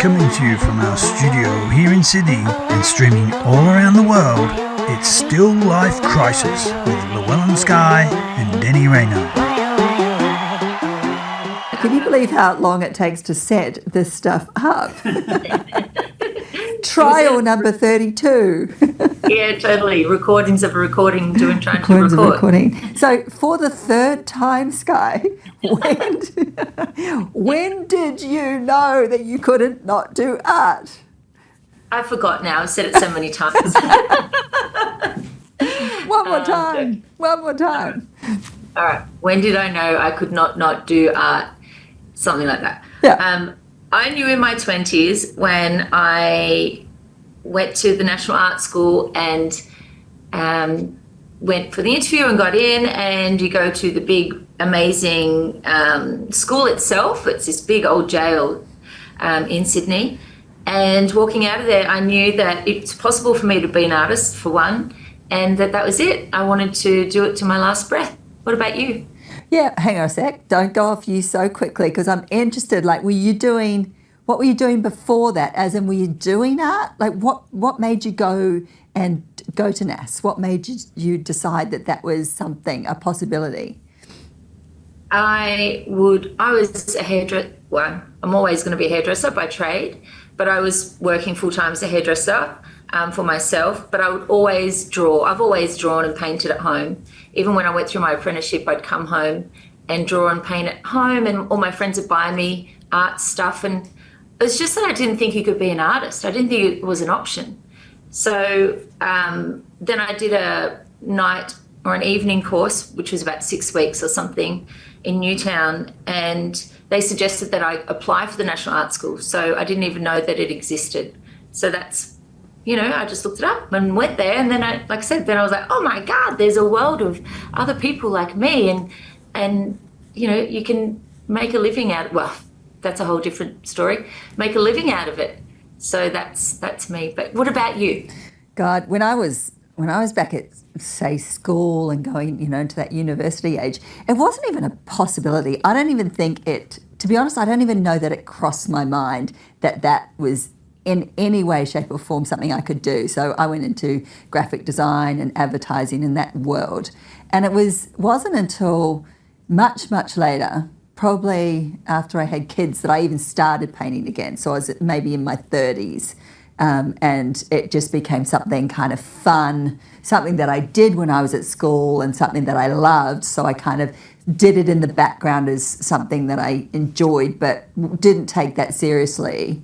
Coming to you from our studio here in Sydney and streaming all around the world, it's Still Life Crisis with Llewellyn Skye and Deni Rayneau. Can you believe how long it takes to set this stuff up? Trial number 32. Yeah, totally. Recordings of a recording, trying to record. So for the third time, Skye, when did you know that you couldn't not do art? I forgot now. I've said it so many times. One more time. All right. When did I know I could not do art? Something like that. Yeah. I knew in my 20s when I went to the National Art School and went for the interview and got in, and you go to the big, amazing school itself. It's this big old jail in Sydney. And walking out of there, I knew that it's possible for me to be an artist, for one, and that was it. I wanted to do it to my last breath. What about you? Yeah, hang on a sec. Don't go off you so quickly, because I'm interested. Like, what were you doing before that? As in, were you doing art? Like, what made you go to NAS? What made you decide that was something, a possibility? I was a hairdresser. Well, I'm always going to be a hairdresser by trade, but I was working full-time as a hairdresser for myself. But I would always draw. I've always drawn and painted at home. Even when I went through my apprenticeship, I'd come home and draw and paint at home, and all my friends would buy me art stuff. And it was just that I didn't think you could be an artist. I didn't think it was an option. So then I did a night or an evening course, which was about 6 weeks or something, in Newtown, and they suggested that I apply for the National Art School. So I didn't even know that it existed. So that's, I just looked it up and went there, and then I was like, oh my God, there's a world of other people like me, and you can make a living out. Well, that's a whole different story. Make a living out of it. So that's me. But what about you? God, when I was back at, say, school and going, into that university age, it wasn't even a possibility. I don't even think it, to be honest, I don't even know that it crossed my mind that was in any way, shape or form something I could do. So I went into graphic design and advertising in that world. And it wasn't until much, much later, probably after I had kids, that I even started painting again. So I was maybe in my 30s. And it just became something kind of fun, something that I did when I was at school and something that I loved. So I kind of did it in the background as something that I enjoyed, but didn't take that seriously.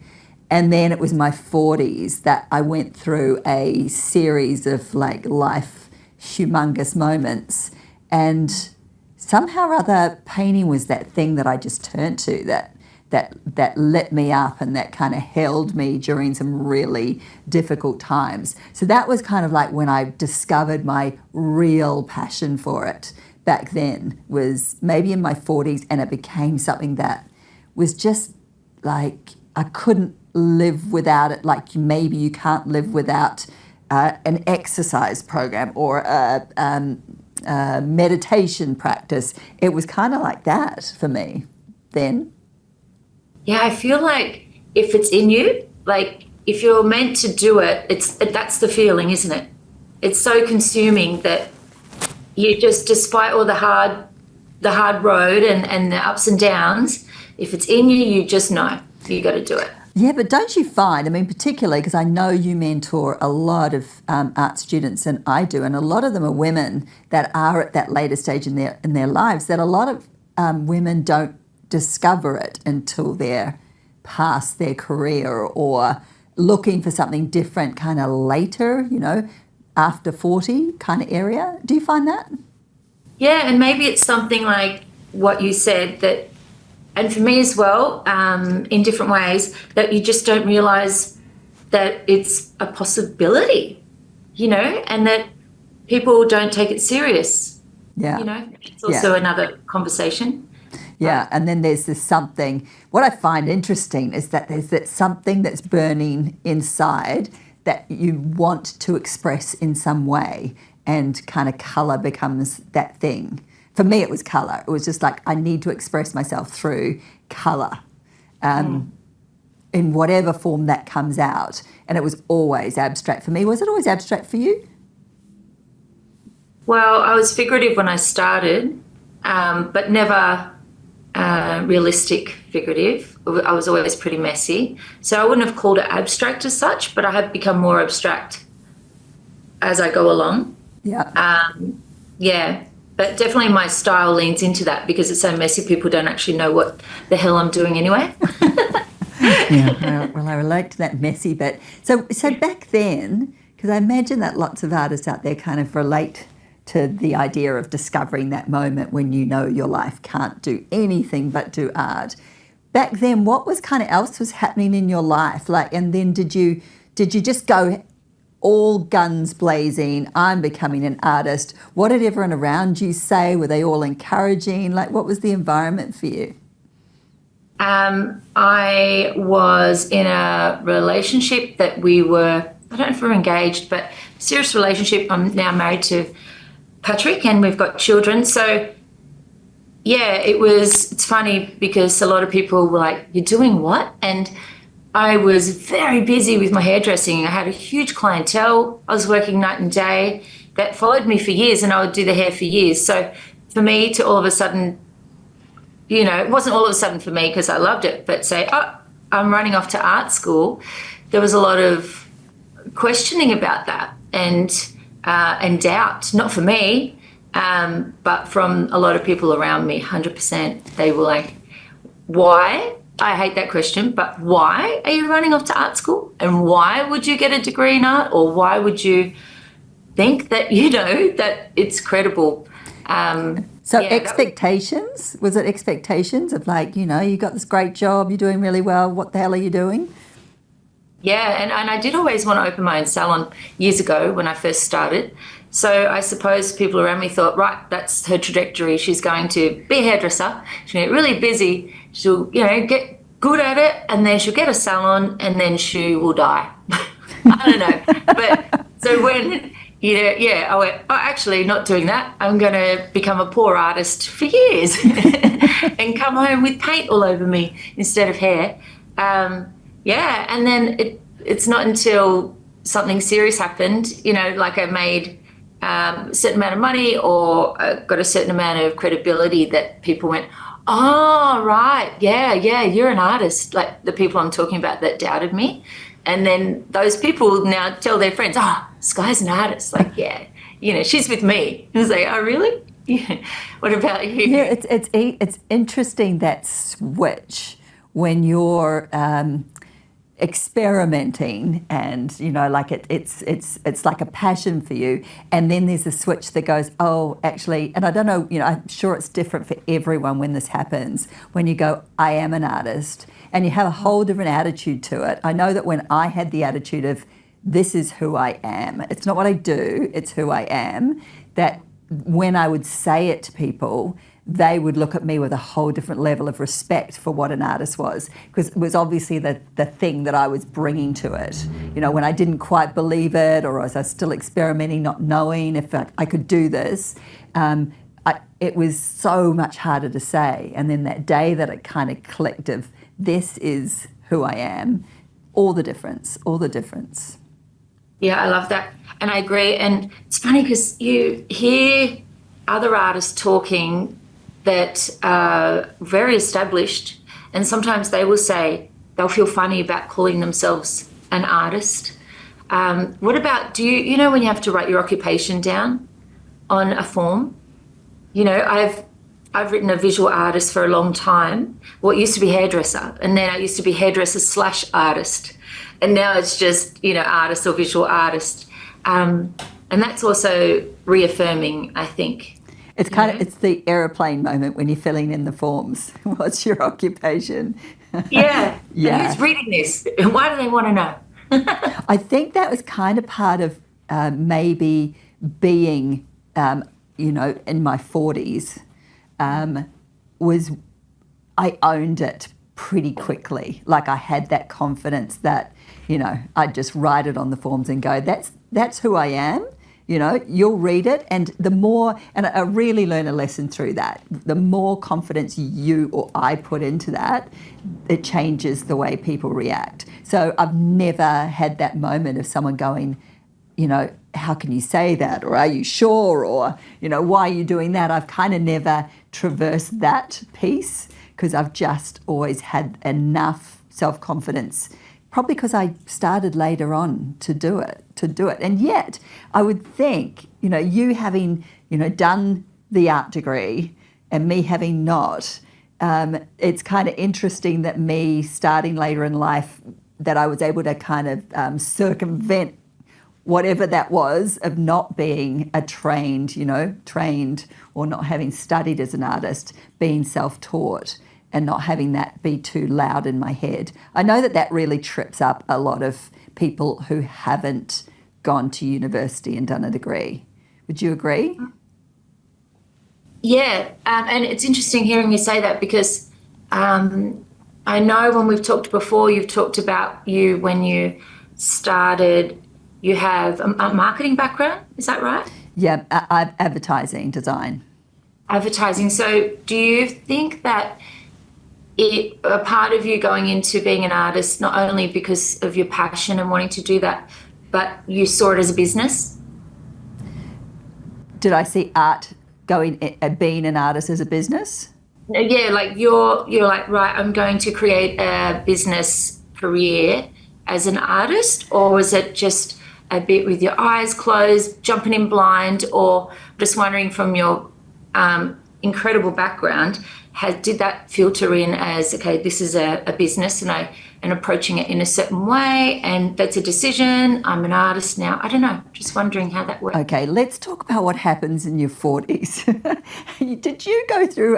And then it was my 40s that I went through a series of life humongous moments. And somehow or other, painting was that thing that I just turned to, that lit me up and that kind of held me during some really difficult times. So that was kind of like when I discovered my real passion for it back then, was maybe in my 40s, and it became something that was just like I couldn't live without it. Like maybe you can't live without an exercise program or a meditation practice. It was kind of like that for me then. Yeah, I feel like if it's in you, like if you're meant to do it, that's the feeling, isn't it? It's so consuming that you just, despite all the hard road and the ups and downs, if it's in you, you just know you got to do it. Yeah, but don't you find, particularly because I know you mentor a lot of art students, and I do, and a lot of them are women that are at that later stage in their lives, that a lot of women don't discover it until they're past their career or looking for something different kind of later, after 40 kind of area. Do you find that? Yeah, and maybe it's something like what you said, that, and for me as well, in different ways, that you just don't realise that it's a possibility, and that people don't take it serious. Yeah. It's also another conversation. Yeah, and then there's this something. What I find interesting is that there's that something that's burning inside that you want to express in some way, and kind of colour becomes that thing. For me, it was colour. It was just like, I need to express myself through colour. in whatever form that comes out. And it was always abstract for me. Was it always abstract for you? Well, I was figurative when I started, but never realistic figurative. I was always pretty messy. So I wouldn't have called it abstract as such, but I have become more abstract as I go along. Yeah. Yeah. But definitely my style leans into that because it's so messy, people don't actually know what the hell I'm doing anyway. Yeah, well, I relate to that messy bit. So back then, because I imagine that lots of artists out there kind of relate to the idea of discovering that moment when you know your life can't do anything but do art. Back then, what was kind of else was happening in your life? Like, and then did you just go all guns blazing, I'm becoming an artist? What did everyone around you say? Were they all encouraging? Like, what was the environment for you? I was in a relationship that we were, I don't know if we were engaged, but serious relationship. I'm now married to Patrick and we've got children. So yeah, it's funny because a lot of people were like, you're doing what? And I was very busy with my hairdressing. I had a huge clientele. I was working night and day that followed me for years and I would do the hair for years. So for me to all of a sudden, you know, it wasn't all of a sudden for me because I loved it, but say, oh, I'm running off to art school. There was a lot of questioning about that and doubt, not for me, but from a lot of people around me, 100%. They were like, why? I hate that question, but why are you running off to art school? And why would you get a degree in art? Or why would you think that, you know, that it's credible? Expectations? Was it expectations of like, you know, you got this great job, you're doing really well, what the hell are you doing? Yeah, and I did always want to open my own salon years ago when I first started. So I suppose people around me thought, right, that's her trajectory. She's going to be a hairdresser. She's going to get really busy. She'll, you know, get good at it, and then she'll get a salon, and then she will die. I don't know. But so when, I went, oh, actually not doing that. I'm going to become a poor artist for years and come home with paint all over me instead of hair. And then it's not until something serious happened, you know, like I made a certain amount of money or got a certain amount of credibility that people went, oh, right, yeah, you're an artist. Like the people I'm talking about that doubted me. And then those people now tell their friends, oh, Skye's an artist. Like, yeah, you know, she's with me. And it's like, oh, really? Yeah. What about you? Yeah, it's interesting that switch when you're experimenting and, you know, like it's like a passion for you, and then there's a switch that goes, oh, actually, and I don't know, you know, I'm sure it's different for everyone when this happens, when you go, I am an artist, and you have a whole different attitude to it. I know that when I had the attitude of this is who I am, it's not what I do, it's who I am, that when I would say it to people, they would look at me with a whole different level of respect for what an artist was, because it was obviously the thing that I was bringing to it. You know, when I didn't quite believe it, or as I was still experimenting, not knowing if I could do this, it was so much harder to say. And then that day that it kind of clicked of this is who I am, all the difference. Yeah, I love that. And I agree. And it's funny because you hear other artists talking that are very established, and sometimes they will say they'll feel funny about calling themselves an artist. What about, you know when you have to write your occupation down on a form? You know, I've written a visual artist for a long time. Well, it used to be hairdresser, and then I used to be hairdresser/artist, and now it's just, you know, artist or visual artist. And that's also reaffirming, I think. It's it's the aeroplane moment when you're filling in the forms. What's your occupation? Yeah. And who's reading this? And why do they want to know? I think that was kind of part of maybe being, you know, in my 40s, was I owned it pretty quickly. Like I had that confidence that, you know, I'd just write it on the forms and go, that's who I am. You'll read it, and and I really learn a lesson through that. The more confidence you or I put into that, it changes the way people react. So I've never had that moment of someone going, how can you say that? Or are you sure? Or, why are you doing that? I've kind of never traversed that piece because I've just always had enough self-confidence, probably because I started later on to do it. And yet I would think, you having, done the art degree and me having not, it's kind of interesting that me starting later in life, that I was able to kind of circumvent whatever that was of not being a trained or not having studied as an artist, being self-taught and not having that be too loud in my head. I know that really trips up a lot of people who haven't gone to university and done a degree. Would you agree? Yeah, and it's interesting hearing you say that because I know when we've talked before, you've talked about you when you started, you have a marketing background, is that right? Yeah, advertising, design. Advertising. So do you think that a part of you going into being an artist, not only because of your passion and wanting to do that, but you saw it as a business? Did I see art being an artist as a business? Yeah, like you're like, right, I'm going to create a business career as an artist, or was it just a bit with your eyes closed, jumping in blind, or just wondering from your incredible background, did that filter in as, okay, this is a business and approaching it in a certain way, and that's a decision, I'm an artist now? I don't know, just wondering how that works. Okay, let's talk about what happens in your 40s. Did you go through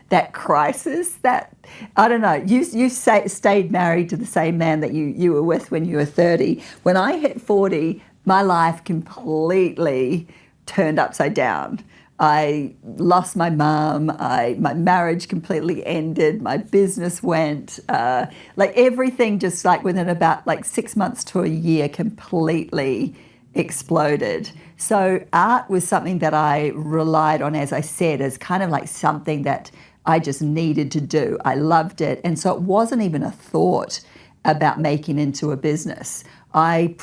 that crisis that, I don't know, you stayed married to the same man that you were with when you were 30. When I hit 40, my life completely turned upside down. I lost my mum, my marriage completely ended, my business went, everything just within about 6 months to a year completely exploded. So art was something that I relied on, as I said, as kind of something that I just needed to do. I loved it. And so it wasn't even a thought about making into a business. I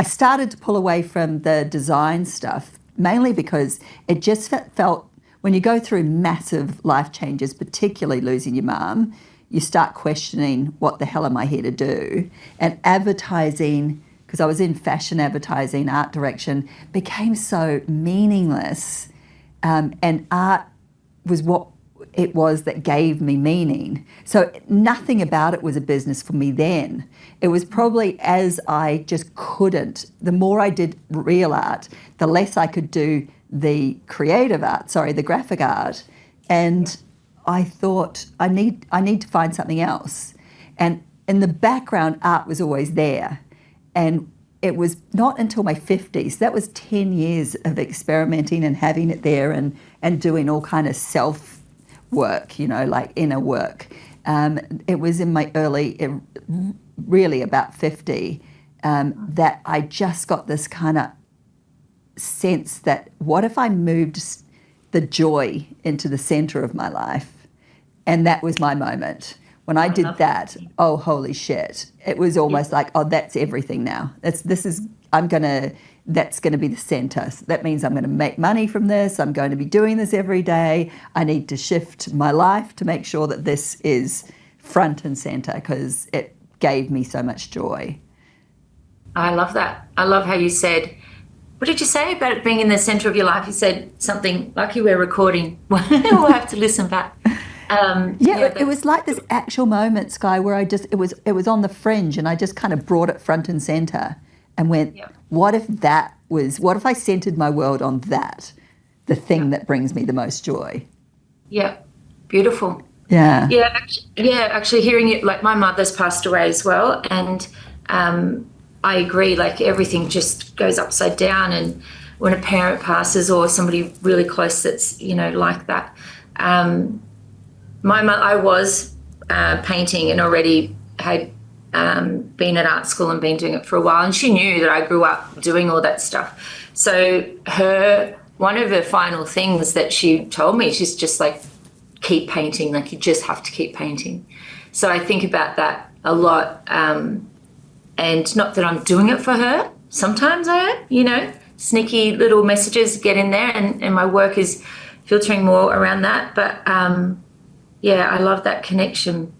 started to pull away from the design stuff, mainly because it just felt, when you go through massive life changes, particularly losing your mum, you start questioning, what the hell am I here to do? And advertising, because I was in fashion advertising, art direction, became so meaningless. And art was what it was that gave me meaning. So nothing about it was a business for me then. It was probably as I just couldn't, the more I did real art, the less I could do the the graphic art. And I thought, I need to find something else. And in the background, art was always there. And it was not until my 50s, that was 10 years of experimenting and having it there and doing all kind of self work, inner work. It was in my really about 50, that I just got this kind of sense that, what if I moved the joy into the center of my life? And that was my moment. When I did that, oh, holy shit. It was almost like, oh, that's everything now. That's going to be the center. So that means I'm going to make money from this. I'm going to be doing this every day. I need to shift my life to make sure that this is front and center, because it gave me so much joy. I love that. I love how you said, what did you say about it being in the center of your life? You said something, lucky we're recording. We'll have to listen back. It was like this actual moment, Skye, where it was on the fringe, and I just kind of brought it front and center and went, what if I centered my world on that, the thing that brings me the most joy? Yeah, beautiful. Yeah. Actually hearing it, my mother's passed away as well, and I agree, everything just goes upside down. And when a parent passes, or somebody really close that's, like that, I was painting and already had been at art school and been doing it for a while, and she knew that I grew up doing all that stuff. So one of her final things that she told me, she's just like, keep painting, like you just have to keep painting. So I think about that a lot, and not that I'm doing it for her. Sometimes I am, sneaky little messages get in there, and my work is filtering more around that. But I love that connection.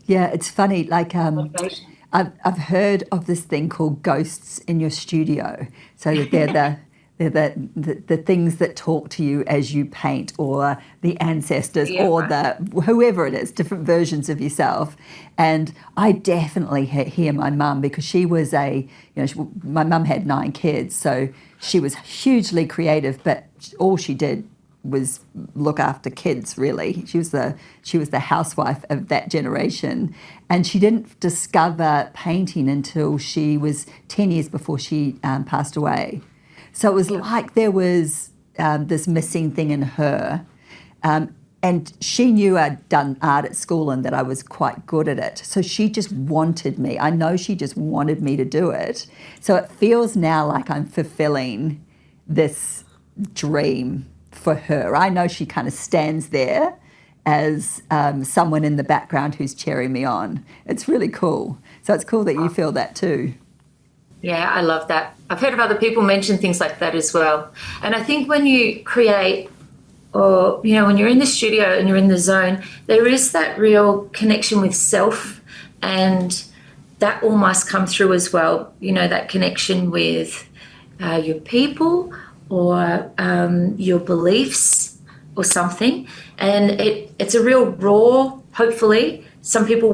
Yeah, it's funny. Like I've heard of this thing called ghosts in your studio. So that they're the things that talk to you as you paint, or the ancestors, or the whoever it is, different versions of yourself. And I definitely hear my mum, because she was my mum had 9 kids, so she was hugely creative, but all she did was look after kids, really. She was the housewife of that generation, and she didn't discover painting until she was 10 years before she passed away. So it was like there was this missing thing in her, and she knew I'd done art at school and that I was quite good at it. So she just wanted me. I know she just wanted me to do it. So it feels now like I'm fulfilling this dream for her. I know she kind of stands there as someone in the background who's cheering me on. It's really cool. So it's cool that you feel that too. Yeah, I love that. I've heard of other people mention things like that as well. And I think when you create, or, when you're in the studio and you're in the zone, there is that real connection with self, and that all must come through as well. That connection with your people, or your beliefs, or something. And it's a real raw, hopefully. Some people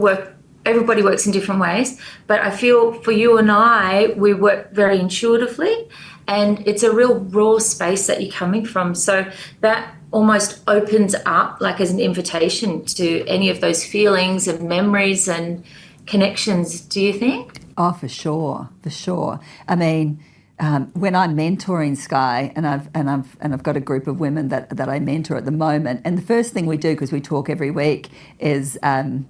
everybody works in different ways, but I feel for you and I, we work very intuitively, and it's a real raw space that you're coming from. So that almost opens up like as an invitation to any of those feelings and memories and connections, do you think? Oh, for sure. I mean, when I'm mentoring Skye, and I've got a group of women that I mentor at the moment, and the first thing we do, because we talk every week, is I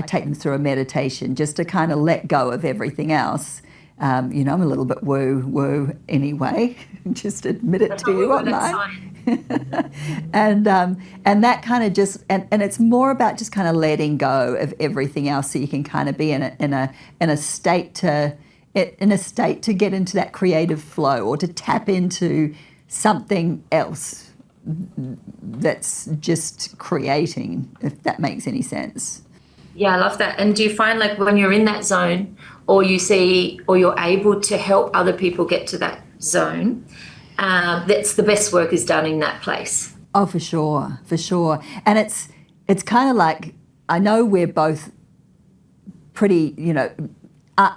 take them through a meditation just to kind of let go of everything else. I'm a little bit woo anyway. Just admit it to you online. And that kind of just and it's more about just kind of letting go of everything else, so you can kind of be in a state to get into that creative flow, or to tap into something else that's just creating, if that makes any sense. Yeah, I love that. And do you find like when you're in that zone, or you see, or you're able to help other people get to that zone, that's the best work is done in that place? Oh, for sure. And it's kind of like, I know we're both pretty,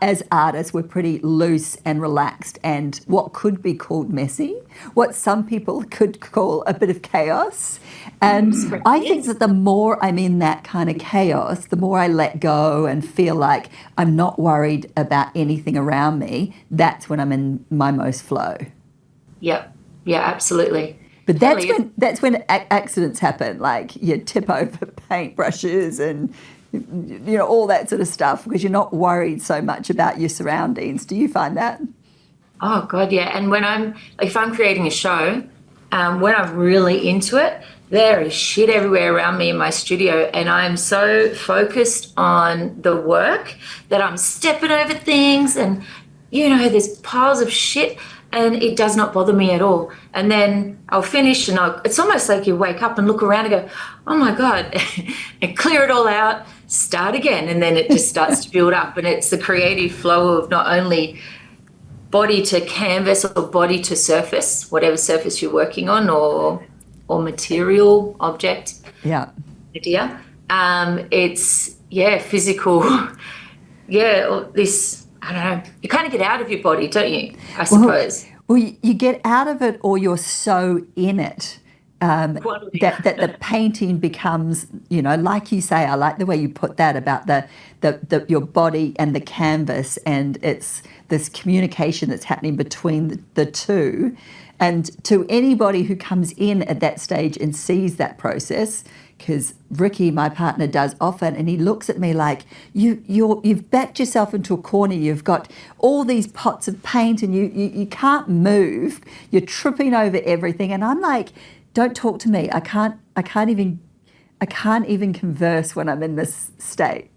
as artists, we're pretty loose and relaxed, and what could be called messy, what some people could call a bit of chaos. And I think that the more I'm in that kind of chaos, the more I let go and feel like I'm not worried about anything around me, that's when I'm in my most flow. Yep. Yeah, absolutely. But that's when accidents happen, like you tip over paintbrushes and all that sort of stuff, because you're not worried so much about your surroundings. Do you find that? Oh God, yeah. And if I'm creating a show, when I'm really into it, there is shit everywhere around me in my studio, and I'm so focused on the work that I'm stepping over things, and there's piles of shit, and it does not bother me at all. And then I'll finish, and it's almost like you wake up and look around and go, oh my God, and clear it all out, start again. And then it just starts to build up, and it's the creative flow of not only body to canvas or body to surface, whatever surface you're working on, or material, object, idea. It's, physical, this, I don't know, you kind of get out of your body, don't you, I suppose? Well, you get out of it, or you're so in it that the painting becomes, like you say, I like the way you put that about the your body and the canvas, and it's this communication that's happening between the two. And to anybody who comes in at that stage and sees that process, because Ricky, my partner, does often, and he looks at me like, you've backed yourself into a corner. You've got all these pots of paint, and you can't move. You're tripping over everything, and I'm like, don't talk to me. I can't even converse when I'm in this state.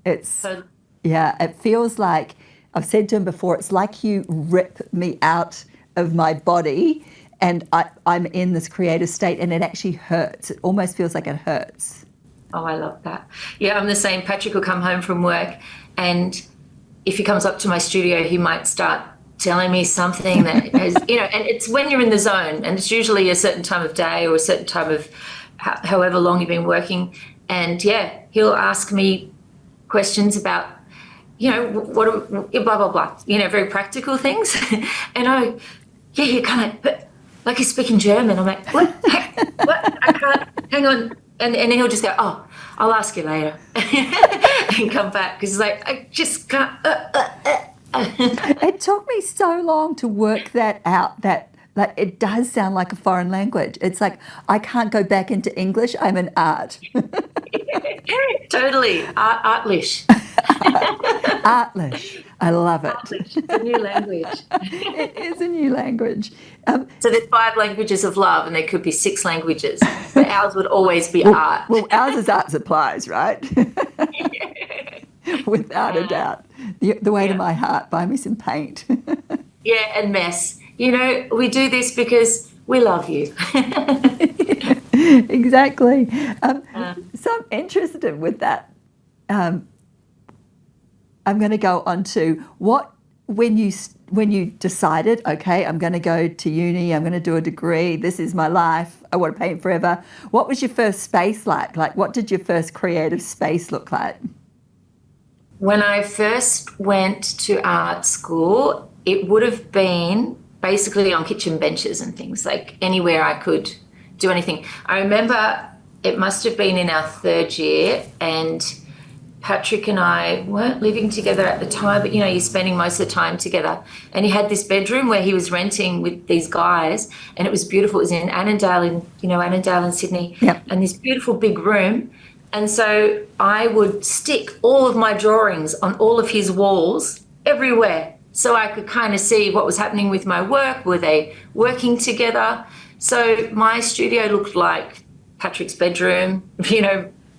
It feels like, I've said to him before, it's like you rip me out of my body and I'm in this creative state, and it actually hurts. It almost feels like it hurts. Oh, I love that. Yeah, I'm the same. Patrick will come home from work, and if he comes up to my studio, he might start telling me something that has, and it's when you're in the zone, and it's usually a certain time of day or a certain time of however long you've been working. And yeah, he'll ask me questions about, what, blah, blah, blah, very practical things. And you can't, but like he's speaking German. I'm like, what? What? I can't, hang on. And then he'll just go, oh, I'll ask you later. And come back, because he's like, I just can't. It took me so long to work that out, that it does sound like a foreign language. It's like, I can't go back into English. I'm an art. Totally. Artlish. Artlish. I love it. Artlish. It's a new language. It is a new language. So there's 5 languages of love, and there could be 6 languages. But ours would always be art. Well, ours is art supplies, right? Without a doubt. The way to my heart, buy me some paint. Yeah, and mess. We do this because we love you. Exactly. So I'm interested with that. I'm going to go on to when you decided, okay, I'm going to go to uni, I'm going to do a degree, this is my life, I want to paint forever. What was your first space like? Like, what did your first creative space look like? When I first went to art school, it would have been basically on kitchen benches and things, like anywhere I could do anything. I remember it must have been in our 3rd year, and Patrick and I weren't living together at the time, but you're spending most of the time together. And he had this bedroom where he was renting with these guys, and it was beautiful. It was in Annandale, Annandale in Sydney. Yep. And this beautiful big room. And so I would stick all of my drawings on all of his walls everywhere, so I could kind of see what was happening with my work. Were they working together? So my studio looked like Patrick's bedroom,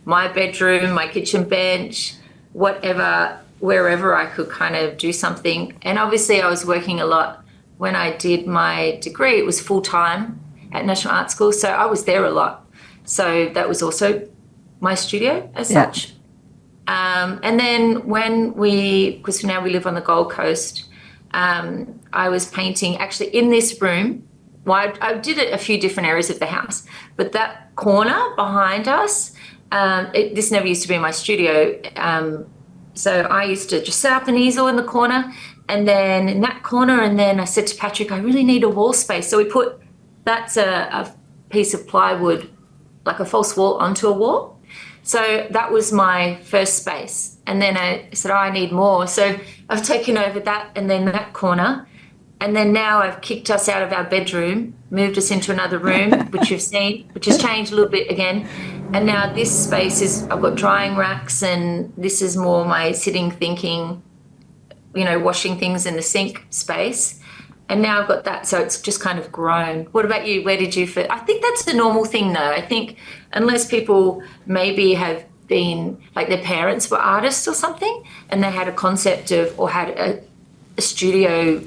my bedroom, my kitchen bench, whatever, wherever I could kind of do something. And obviously I was working a lot. When I did my degree, it was full-time at National Art School, so I was there a lot. So that was also my studio as such. And then because now we live on the Gold Coast, I was painting actually in this room. Well, I did it a few different areas of the house, but that corner behind us, this never used to be my studio. So I used to just set up an easel in the corner, and then in that corner, and then I said to Patrick, I really need a wall space. So we put, that's a piece of plywood, like a false wall, onto a wall. So that was my first space. And then I said, I need more. So I've taken over that, and then that corner. And then now I've kicked us out of our bedroom, moved us into another room, which you've seen, which has changed a little bit again. And now this space I've got drying racks, and this is more my sitting, thinking, washing things in the sink space. And now I've got that, so it's just kind of grown. What about you? Where did you fit? I think that's a normal thing, though. I think unless people maybe have been, like their parents were artists or something, and they had a concept of, or had a studio,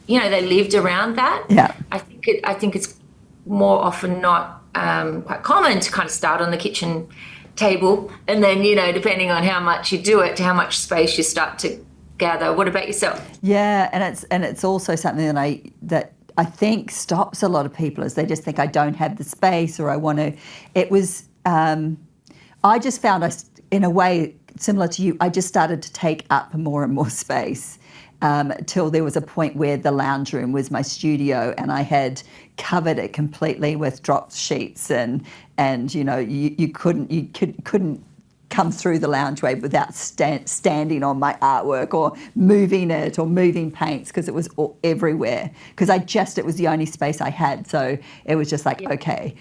they lived around that. Yeah. I think it's more often not quite common to kind of start on the kitchen table, and then, depending on how much you do it, to how much space you start to gather. What about yourself? Yeah, and it's also something that I think stops a lot of people, is they just think, I don't have the space, or I want to. It was I just found in a way similar to you, I just started to take up more and more space till there was a point where the lounge room was my studio, and I had covered it completely with drop sheets, and you couldn't come through the loungeway without standing on my artwork or moving it or moving paints, because it was all everywhere, because it was the only space I had. So it was just like, okay.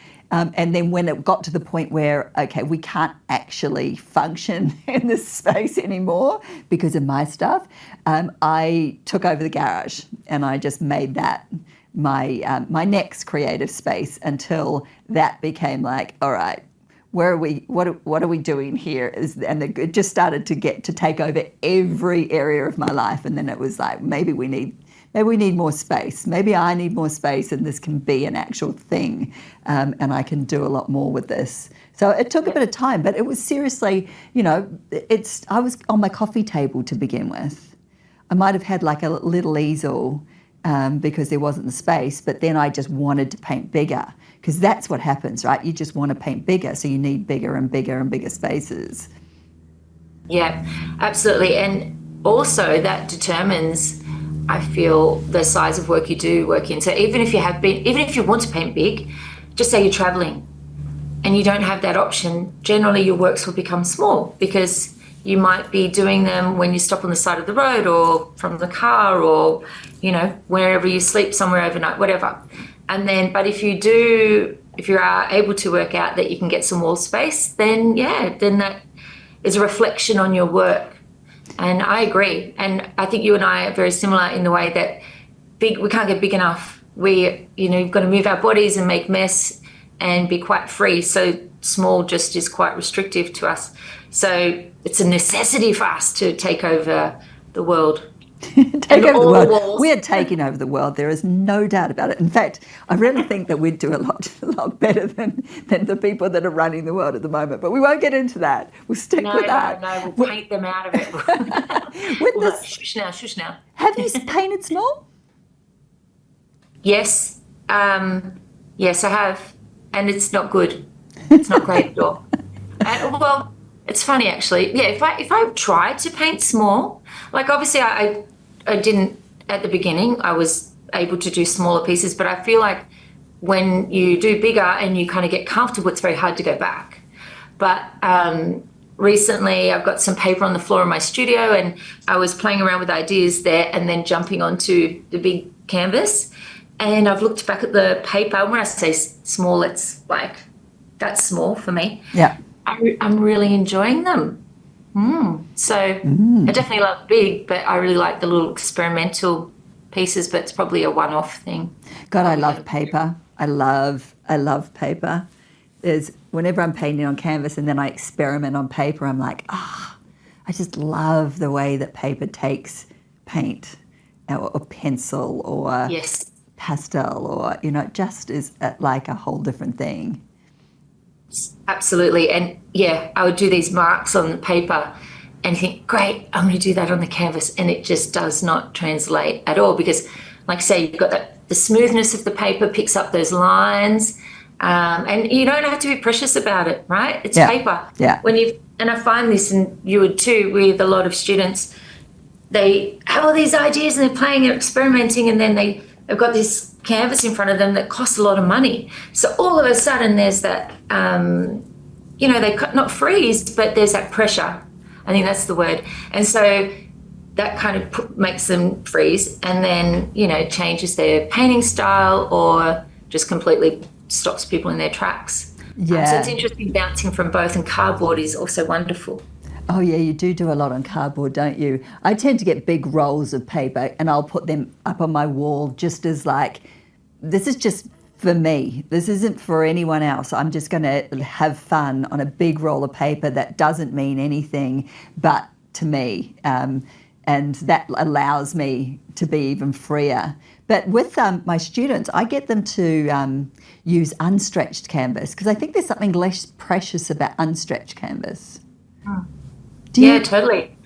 And then when it got to the point where, okay, we can't actually function in this space anymore because of my stuff, I took over the garage and I just made that my next creative space until that became like, all right, where are we? What are we doing here? And it just started to take over every area of my life. And then it was like, maybe we need more space. Maybe I need more space, and this can be an actual thing, and I can do a lot more with this. So it took a bit of time, but it was seriously, I was on my coffee table to begin with. I might have had like a little easel because there wasn't the space, but then I just wanted to paint bigger, because that's what happens, right? You just want to paint bigger, so you need bigger and bigger and bigger spaces. Yeah, absolutely. And also that determines, I feel, the size of work you do work in. So even if you want to paint big, just say you're traveling and you don't have that option, generally your works will become small, because you might be doing them when you stop on the side of the road or from the car, or, wherever you sleep, somewhere overnight, whatever. And then, but if you are able to work out that you can get some wall space, then that is a reflection on your work. And I agree. And I think you and I are very similar in the way that we can't get big enough. You've got to move our bodies and make mess and be quite free. So small just is quite restrictive to us. So it's a necessity for us to take over the world. Take over the world. We're taking over the world. There is no doubt about it. In fact, I really think that we'd do a lot better than the people that are running the world at the moment. But we won't get into that. We'll stick with that. No, we'll paint them out of it. Shush now. Have you painted small? Yes. Yes, I have. And it's not good. It's not great at all. Well, it's funny actually. Yeah, if I tried to paint small, like obviously I didn't at the beginning. I was able to do smaller pieces, but I feel like when you do bigger and you kind of get comfortable, it's very hard to go back. But recently I've got some paper on the floor in my studio, and I was playing around with ideas there and then jumping onto the big canvas. And I've looked back at the paper. When I say small, it's like, that's small for me. Yeah. I'm really enjoying them. So I definitely love big, but I really like the little experimental pieces, but it's probably a one-off thing. God, I love paper. I love paper. Whenever I'm painting on canvas and then I experiment on paper, I'm like, I just love the way that paper takes paint or pencil or pastel, or, it just is like a whole different thing. Absolutely. And I would do these marks on the paper and think, great, I'm going to do that on the canvas. And it just does not translate at all, because, like I say, you've got the smoothness of the paper picks up those lines, and you don't have to be precious about it, right? It's paper. Yeah. And I find this, and you would too, with a lot of students, they have all these ideas and they're playing and experimenting, and then they've got this canvas in front of them that costs a lot of money. So all of a sudden there's that, they not freeze, but there's that pressure. I think that's the word. And so that kind of makes them freeze, and then, changes their painting style or just completely stops people in their tracks. Yeah. So it's interesting bouncing from both, and cardboard is also wonderful. Oh, yeah, you do a lot on cardboard, don't you? I tend to get big rolls of paper and I'll put them up on my wall just as like, this is just for me. This isn't for anyone else. I'm just going to have fun on a big roll of paper that doesn't mean anything but to me. And that allows me to be even freer. But with my students, I get them to use unstretched canvas, because I think there's something less precious about unstretched canvas. Totally.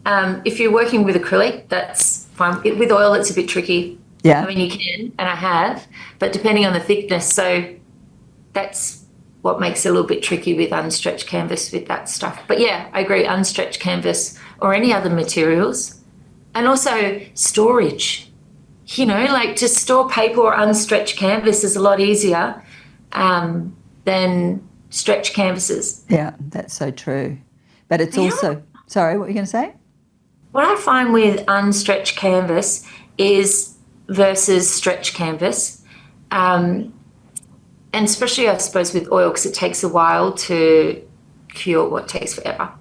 If you're working with acrylic, that's fine. With oil, it's a bit tricky. Yeah. I mean, you can, and I have, but depending on the thickness. So that's what makes it a little bit tricky with unstretched canvas with that stuff. But I agree, unstretched canvas or any other materials. And also storage. Like to store paper or unstretched canvas is a lot easier than stretched canvases. Yeah, that's so true. But it's also, sorry, what were you going to say? What I find with unstretched canvas is versus stretched canvas, and and especially I suppose with oil, because it takes a while to cure what takes forever.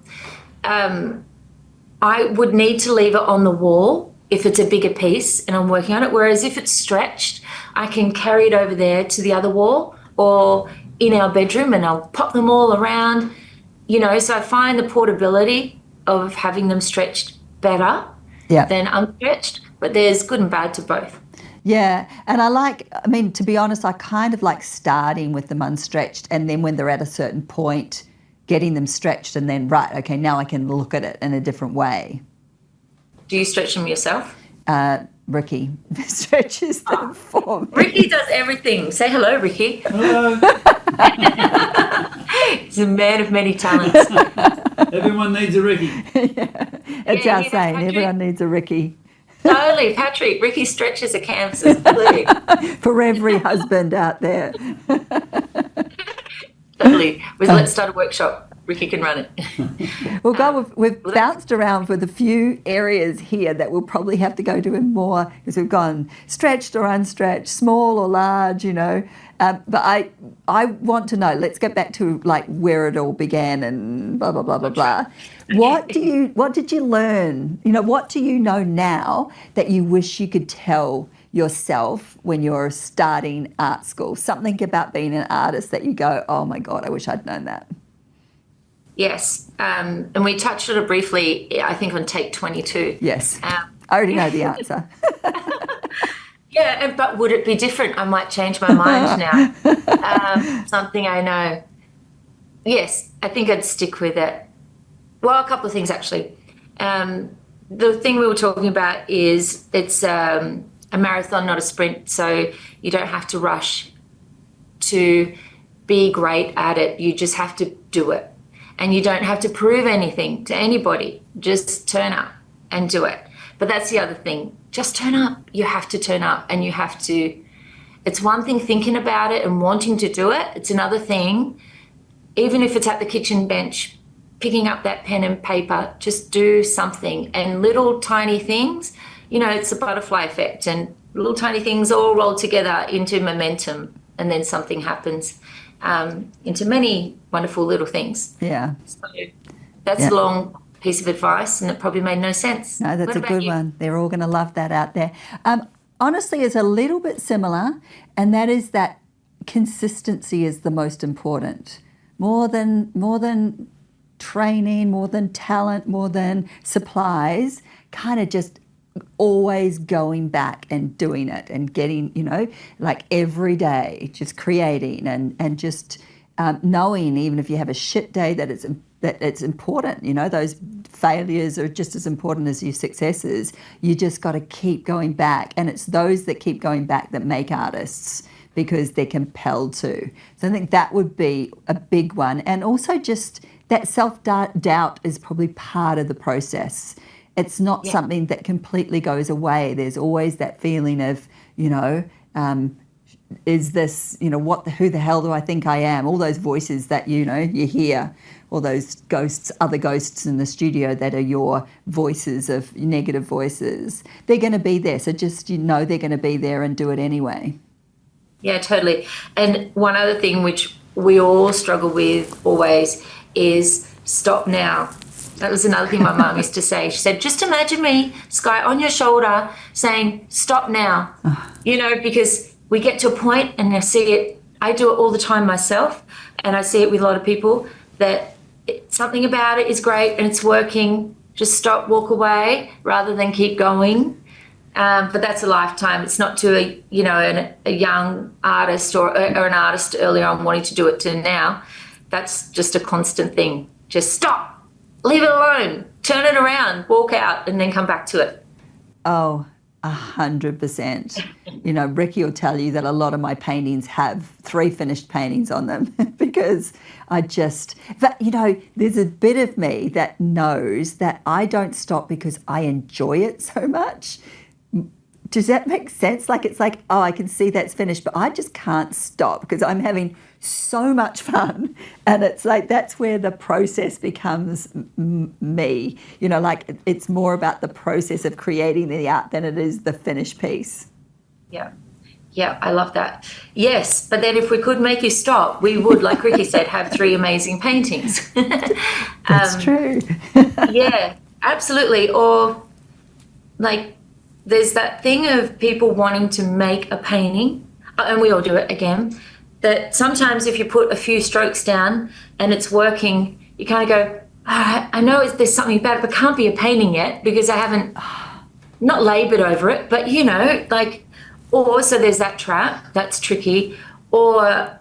I would need to leave it on the wall if it's a bigger piece and I'm working on it. Whereas if it's stretched, I can carry it over there to the other wall or in our bedroom and I'll pop them all around, so I find the portability of having them stretched better than unstretched, but there's good and bad to both. Yeah, and to be honest, I kind of like starting with them unstretched and then when they're at a certain point, getting them stretched and then, right, okay, now I can look at it in a different way. Do you stretch them yourself? Ricky stretches them for me. Ricky does everything. Say hello, Ricky. Hello. He's a man of many talents. Everyone needs a Ricky. It's our saying, everyone needs a Ricky. Totally, Patrick. Ricky stretches a canvas. Please. For every husband out there. Totally. Let's start a workshop. Ricky can run it. Well, God, we've bounced around with a few areas here that we'll probably have to go to in more because we've gone stretched or unstretched, small or large, But I want to know, let's get back to like where it all began and blah, blah, blah, blah, blah. What did you learn? What do you know now that you wish you could tell yourself when you're starting art school? Something about being an artist that you go, oh my God, I wish I'd known that. Yes. And we touched on it briefly, I think, on take 22. Yes. I already know the answer. Yeah, but would it be different? I might change my mind now. Something I know. Yes, I think I'd stick with it. Well, a couple of things, actually. The thing we were talking about is it's a marathon, not a sprint, so you don't have to rush to be great at it. You just have to do it. And you don't have to prove anything to anybody. Just turn up and do it. But that's the other thing. Just turn up. You have to turn up and you have to. It's one thing thinking about it and wanting to do it. It's another thing, even if it's at the kitchen bench, picking up that pen and paper, just do something. And little tiny things, it's a butterfly effect and little tiny things all roll together into momentum and then something happens. Into many wonderful little things. Yeah. So that's a long piece of advice and it probably made no sense. No, that's a good one. They're all going to love that out there. Honestly, it's a little bit similar, and that is that consistency is the most important. More than training, more than talent, more than supplies, kind of just always going back and doing it and getting, like every day, just creating and just knowing, even if you have a shit day, that it's important. Those failures are just as important as your successes. You just got to keep going back, and it's those that keep going back that make artists because they're compelled to. So I think that would be a big one, and also just that self-doubt is probably part of the process. It's not something that completely goes away. There's always that feeling of, is this, who the hell do I think I am? All those voices that, you hear, all those other ghosts in the studio that are your voices of negative voices. They're going to be there. So just, they're going to be there and do it anyway. Yeah, totally. And one other thing which we all struggle with always is stop now. That was another thing my mum used to say. She said, just imagine me, Skye, on your shoulder saying, stop now. Because we get to a point and I see it, I do it all the time myself, and I see it with a lot of people, that something about it is great and it's working. Just stop, walk away rather than keep going. But that's a lifetime. It's not to a young artist or an artist earlier on wanting to do it to now. That's just a constant thing. Just stop. Leave it alone, turn it around, walk out, and then come back to it. Oh, 100%. Ricky will tell you that a lot of my paintings have 3 finished paintings on them because but there's a bit of me that knows that I don't stop because I enjoy it so much. Does that make sense? Like, it's like, oh, I can see that's finished, but I just can't stop because I'm having so much fun. And it's like, that's where the process becomes me. Like, it's more about the process of creating the art than it is the finished piece. Yeah. Yeah, I love that. Yes, but then if we could make you stop, we would, like Ricky said, have 3 amazing paintings. That's true. Yeah, absolutely. Or like there's that thing of people wanting to make a painting, and we all do it again, that sometimes if you put a few strokes down and it's working, you kind of go, I know there's something about it, but can't be a painting yet because I haven't not labored over it, but like, or so there's that trap, that's tricky. Or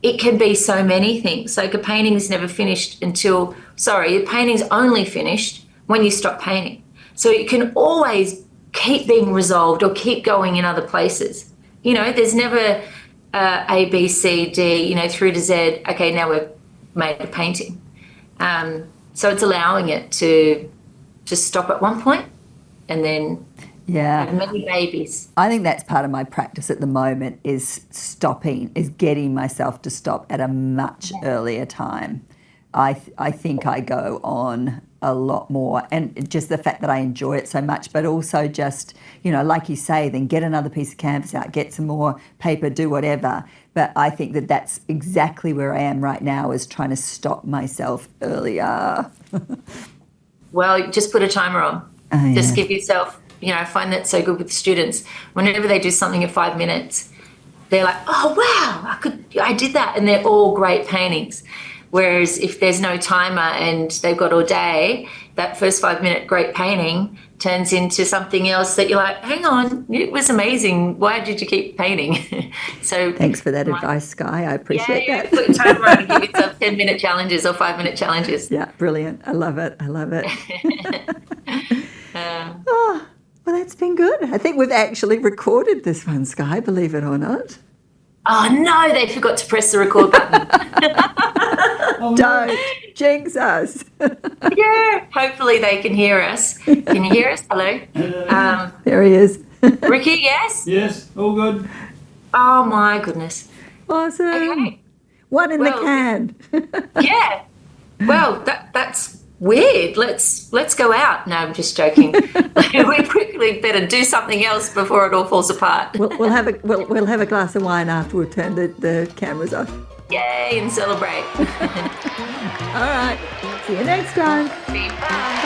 it can be so many things. Like a painting is never finished a painting's only finished when you stop painting. So it can always keep being resolved or keep going in other places. There's never A, B, C, D, through to Z. Okay, now we've made a painting. So it's allowing it to stop at one point and then have many babies. I think that's part of my practice at the moment is getting myself to stop at a much earlier time. I think I go on a lot more, and just the fact that I enjoy it so much, but also just, like you say, then get another piece of canvas out, get some more paper, do whatever. But I think that that's exactly where I am right now, is trying to stop myself earlier. Well, just put a timer on. Oh, yeah. Just give yourself, I find that so good with students. Whenever they do something in 5 minutes, they're like, oh, wow, I did that. And they're all great paintings. Whereas if there's no timer and they've got all day, that first 5-minute great painting turns into something else that you're like, hang on, it was amazing. Why did you keep painting? So thanks for that advice, Skye. I appreciate that. Put a timer on and give yourself 10-minute challenges or 5-minute challenges. Yeah, brilliant. I love it. Well, that's been good. I think we've actually recorded this one, Skye, believe it or not. Oh, no, they forgot to press the record button. Don't jinx us. Yeah, hopefully they can hear us. Can you hear us? Hello? There he is. Ricky, yes? Yes, all good. Oh, my goodness. Awesome. Okay. One in the can. Yeah. Well, that's weird. Let's go out. No, I'm just joking. We quickly better do something else before it all falls apart. We'll have a glass of wine after we've turned the cameras off. Yay, and celebrate. All right. See you next time. Bye.